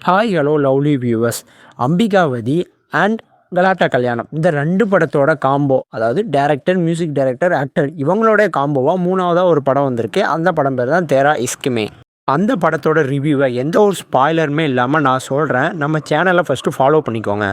Hi hello lovely viewers. Ambikavathi and கலாட்டா கல்யாணம் இந்த 2 படத்தோட காம்போ, அதாவது டைரக்டர், மியூசிக் டைரக்டர், ஆக்டர் இவங்களோட காம்போவாக 3வதாக ஒரு படம் வந்திருக்கு. அந்த படம் பேர் தான் தேரா இஸ்குமே. அந்த படத்தோட ரிவ்யூவை எந்த ஒரு ஸ்பாய்லருமே இல்லாமல் நான் சொல்கிறேன். நம்ம சேனலை ஃபஸ்ட்டு ஃபாலோ பண்ணிக்கோங்க.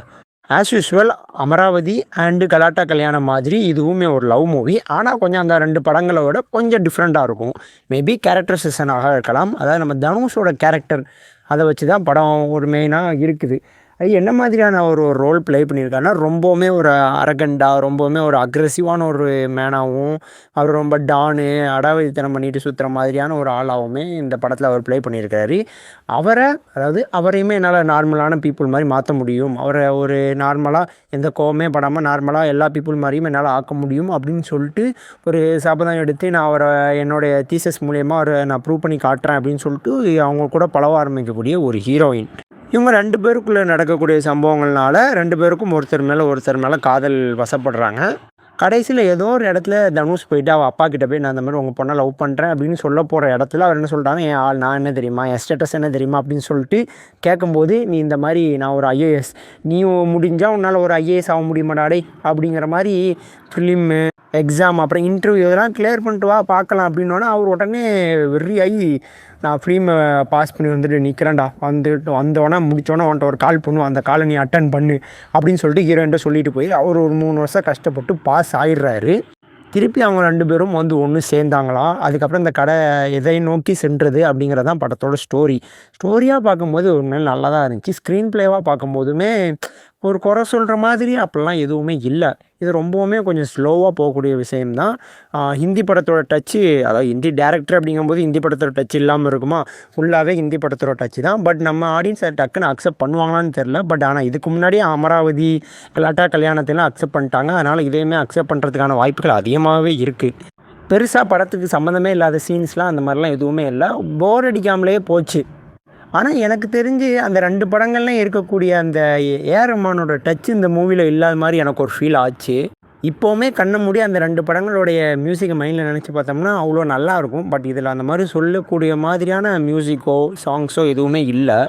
ஆஸ் யூஸ்வல் அமராவதி அண்டு கலாட்டா கல்யாணம் மாதிரி இதுவுமே ஒரு லவ் மூவி. ஆனால் கொஞ்சம் அந்த 2 படங்களோட கொஞ்சம் டிஃப்ரெண்ட்டாக இருக்கும். மேபி கேரக்டரைசேஷனாக இருக்கலாம். அதாவது நம்ம தனுஷோட கேரக்டர் அதை வச்சு தான் படம் ஒரு மெயினாக இருக்குது. அது என்ன மாதிரியான ஒரு ரோல் ப்ளே பண்ணியிருக்காருன்னா, ரொம்பவுமே ஒரு அரகண்டாக, ரொம்பவுமே ஒரு அக்ரெசிவான ஒரு மேனாகவும், அவர் ரொம்ப டானு அடாவடித்தனம் பண்ணிட்டு சுற்றுற மாதிரியான ஒரு ஆளாகவுமே இந்த படத்தில் அவர் ப்ளே பண்ணியிருக்காரு. அவரையுமே என்னால் நார்மலான பீப்புள் மாதிரி மாற்ற முடியும். அவரை ஒரு நார்மலாக எந்த கோவமே படாமல் நார்மலாக எல்லா பீப்புள் மாதிரியும் என்னால் ஆக்க முடியும் அப்படின்னு சொல்லிட்டு ஒரு சபதம் எடுத்து, நான் அவரை என்னுடைய தீசஸ் மூலியமாக அவரை நான் ப்ரூவ் பண்ணி காட்டுறேன் அப்படின்னு சொல்லிட்டு அவங்க கூட பழக ஆரம்பிக்கக்கூடிய ஒரு ஹீரோயின். இவங்க 2 பேருக்குள்ளே நடக்கக்கூடிய சம்பவங்கள்னால 2 பேருக்கும் ஒருத்தர் மேலே காதல் வசப்படுறாங்க. கடைசியில் ஏதோ ஒரு இடத்துல தனுஷ் போயிட்டு அவள் அப்பா கிட்ட போய் நான் அந்த மாதிரி உங்கள் பொண்ணை லவ் பண்ணுறேன் அப்படின்னு சொல்ல போகிற இடத்துல அவர் என்ன சொல்கிறாங்க, என் ஆள் நான் என்ன தெரியுமா, என் ஸ்டேட்டஸ் என்ன தெரியுமா அப்படின்னு சொல்லிட்டு கேட்கும்போது, நீ இந்த மாதிரி நான் ஒரு ஐஏஎஸ், நீ முடிஞ்சால் உன்னால் ஒரு ஐஏஎஸ் ஆக முடியுமாடாடே அப்படிங்கிற மாதிரி ஃபிலிம்மு எக்ஸாம் அப்புறம் இன்டர்வியூ இதெல்லாம் கிளியர் பண்ணிட்டு வா பார்க்கலாம் அப்படின்னோடனே அவர் உடனே வெறியாகி, நான் ஃபிலிமை பாஸ் பண்ணி வந்துட்டு நிற்கிறேன்டா, வந்தோடனே முடித்தோடனே அவன்கிட்ட ஒரு கால் பண்ணுவோம், அந்த காலை நீ அட்டன் பண்ணு அப்படின்னு சொல்லிட்டு ஹீரோயின்ட்ட சொல்லிட்டு போய் அவர் ஒரு 3 வருஷம் கஷ்டப்பட்டு பாஸ் ஆகிடுறாரு. திருப்பி அவங்க 2 பேரும் ஒன்று சேர்ந்தாங்களாம். அதுக்கப்புறம் இந்த கடை எதை நோக்கி சென்றது அப்படிங்கிறதான் படத்தோட ஸ்டோரியாக பார்க்கும்போது ஒரு நாள் நல்லா தான் இருந்துச்சு. ஸ்க்ரீன் ப்ளேவாக பார்க்கும்போதுமே ஒரு குறை சொல்கிற மாதிரி அப்படிலாம் எதுவுமே இல்லை. இது ரொம்பவுமே கொஞ்சம் ஸ்லோவாக போகக்கூடிய விஷயம்தான். ஹிந்தி படத்தோட டச்சு, அதாவது ஹிந்தி டேரக்டர் அப்படிங்கும்போது ஹிந்தி படத்தோட டச் இல்லாமல் இருக்குமா, ஃபுல்லாகவே ஹிந்தி படத்தோட டச்சு தான். பட் நம்ம ஆடியன்ஸ் அதை டக்குன்னு அக்செப்ட் பண்ணுவாங்களான்னு தெரில. பட் ஆனால் இதுக்கு முன்னாடி அமராவதி கலாட்டா கல்யாணத்தெல்லாம் அக்செப்ட் பண்ணிட்டாங்க. அதனால் இதையுமே அக்செப்ட் பண்ணுறதுக்கான வாய்ப்புகள் அதிகமாகவே இருக்குது. பெருசாக படத்துக்கு சம்மந்தமே இல்லாத சீன்ஸ்லாம் அந்த மாதிரிலாம் எதுவுமே இல்லை. போர் அடிக்காமலே போச்சு. ஆனால் எனக்கு தெரிஞ்சு அந்த 2 படங்கள்லாம் இருக்கக்கூடிய அந்த ஏஆர் ரஹ்மானோட டச் இந்த மூவியில் இல்லாத மாதிரி எனக்கு ஒரு ஃபீல் ஆச்சு. இப்போவுமே கண்ண மூடி அந்த 2 படங்களுடைய மியூசிக்கை மைண்டில் நினச்சி பார்த்தோம்னா அவ்வளோ நல்லாயிருக்கும். பட் இதில் அந்த மாதிரி சொல்லக்கூடிய மாதிரியான மியூசிக்கோ சாங்ஸோ எதுவுமே இல்லை.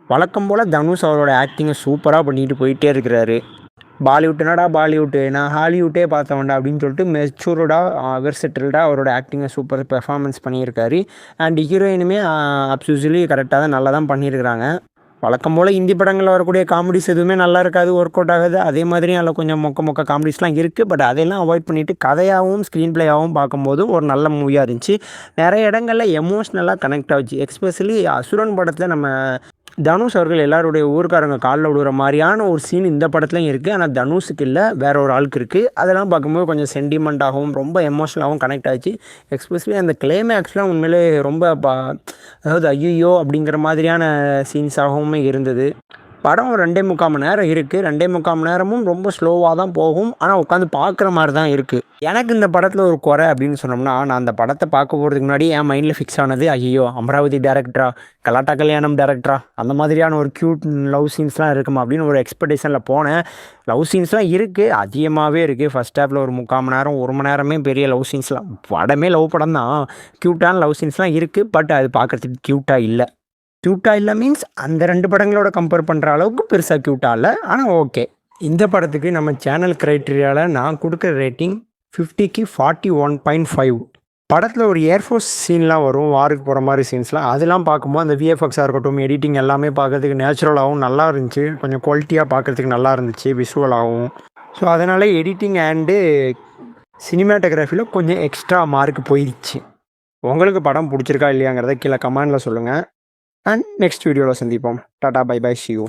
வழக்கம் போல் தனுஷ் அவரோட ஆக்டிங்கை சூப்பராக பண்ணிட்டு போயிட்டே இருக்கிறாரு. பாலிவுட்டு நான் ஹாலிவுட்டே பார்த்தவன்டா அப்படின்னு சொல்லிட்டு மெச்சூர்டாக வெர்செட்டில்டாக அவரோட ஆக்டிங்கை சூப்பர் பெர்ஃபார்மன்ஸ் பண்ணியிருக்காரு. அண்ட் ஹீரோயினுமே அப்சூஸ்வலி கரெக்டாக தான் நல்லா தான் பண்ணியிருக்கிறாங்க. வழக்கம் போல் ஹிந்தி படங்களில் வரக்கூடிய காமெடிஸ் எதுவுமே நல்லா இருக்காது, ஒர்க் அவுட் ஆகாது. அதே மாதிரி அதில் கொஞ்சம் மொக்க காமெடிஸ்லாம் இருக்குது. பட் அதையெல்லாம் அவாய்ட் பண்ணிவிட்டு கதையாகவும் ஸ்க்ரீன் ப்ளேயாகவும் பார்க்கும்போது ஒரு நல்ல மூவியாக இருந்துச்சு. நிறைய இடங்களில் எமோஷ்னலாக கனெக்ட் ஆச்சு. எஸ்பெஷலி அசுரன் படத்தில் நம்ம தனுஷ் அவர்கள் எல்லாருடைய ஊருக்காரங்க காலில் விடுற மாதிரியான ஒரு சீன் இந்த படத்துலையும் இருக்குது. ஆனால் தனுஷுக்கு இல்லை, வேற ஒரு ஆளுக்கு இருக்குது. அதெல்லாம் பார்க்கும்போது கொஞ்சம் சென்டிமெண்ட்டாகவும் ரொம்ப எமோஷனலாகவும் கனெக்ட் ஆச்சு. எஸ்பெஷலி அந்த கிளைமேக்ஸ்லாம் உண்மையிலே ரொம்ப அதாவது ஐயோ அப்படிங்கிற மாதிரியான சீன்ஸாகவுமே இருந்தது. படம் 2.25 மணி நேரம் இருக்குது. 2.25 மணி நேரமும் ரொம்ப ஸ்லோவாக தான் போகும். ஆனால் உட்காந்து பார்க்குற மாதிரி தான் இருக்குது. எனக்கு இந்த படத்தில் ஒரு குறை அப்படின்னு சொன்னோம்னா, நான் அந்த படத்தை பார்க்க போகிறதுக்கு முன்னாடி என் மைண்டில் ஃபிக்ஸ் ஆனது, ஐயோ அமராவதி டேரக்டரா, கலாட்டா கல்யாணம் டேரக்டரா, அந்த மாதிரியான ஒரு க்யூட் லவ் சீன்ஸ்லாம் இருக்குமா அப்படின்னு ஒரு எக்ஸ்பெக்டேஷனில் போனேன். லவ் சீன்ஸ்லாம் இருக்குது, அதிகமாகவே இருக்குது. ஃபஸ்ட் ஹாஃபில் ஒரு 3/4 மணி நேரம் 1 மணி நேரமே பெரிய லவ் சீன்ஸ்லாம், படமே லவ் படம் தான், க்யூட்டான லவ் சீன்ஸ்லாம் இருக்குது. பட் அது பார்க்குறதுக்கு க்யூட்டாக இல்லை மீன்ஸ் அந்த 2 படங்களோட கம்பேர் பண்ணுற அளவுக்கு பெருசாக க்யூட்டாக இல்லை. ஆனால் ஓகே. இந்த படத்துக்கு நம்ம சேனல் க்ரைட்டீரியாவில் நான் கொடுக்குற ரேட்டிங் 50க்கு 41.5. படத்தில் ஒரு ஏர்ஃபோர்ஸ் சீன்லாம் வரும், வாருக்கு போகிற மாதிரி சீன்ஸ்லாம், அதெல்லாம் பார்க்கும்போது அந்த விஎஃப்எக்ஸாக இருக்கட்டும், எடிட்டிங் எல்லாமே பார்க்குறதுக்கு நேச்சுரலாகவும் நல்லா இருந்துச்சு. கொஞ்சம் குவாலிட்டியாக பார்க்குறதுக்கு நல்லா இருந்துச்சு விஷுவலாகவும். ஸோ அதனால் எடிட்டிங் அண்டு சினிமாட்டோகிராஃபியில் கொஞ்சம் எக்ஸ்ட்ரா மார்க் போயிடுச்சு. உங்களுக்கு படம் பிடிச்சிருக்கா இல்லையாங்கிறத கீழே கமெண்டில் சொல்லுங்கள். அண்ட் நெக்ஸ்ட் வீடியோவில் சந்திப்போம். Tata bye bye, see you.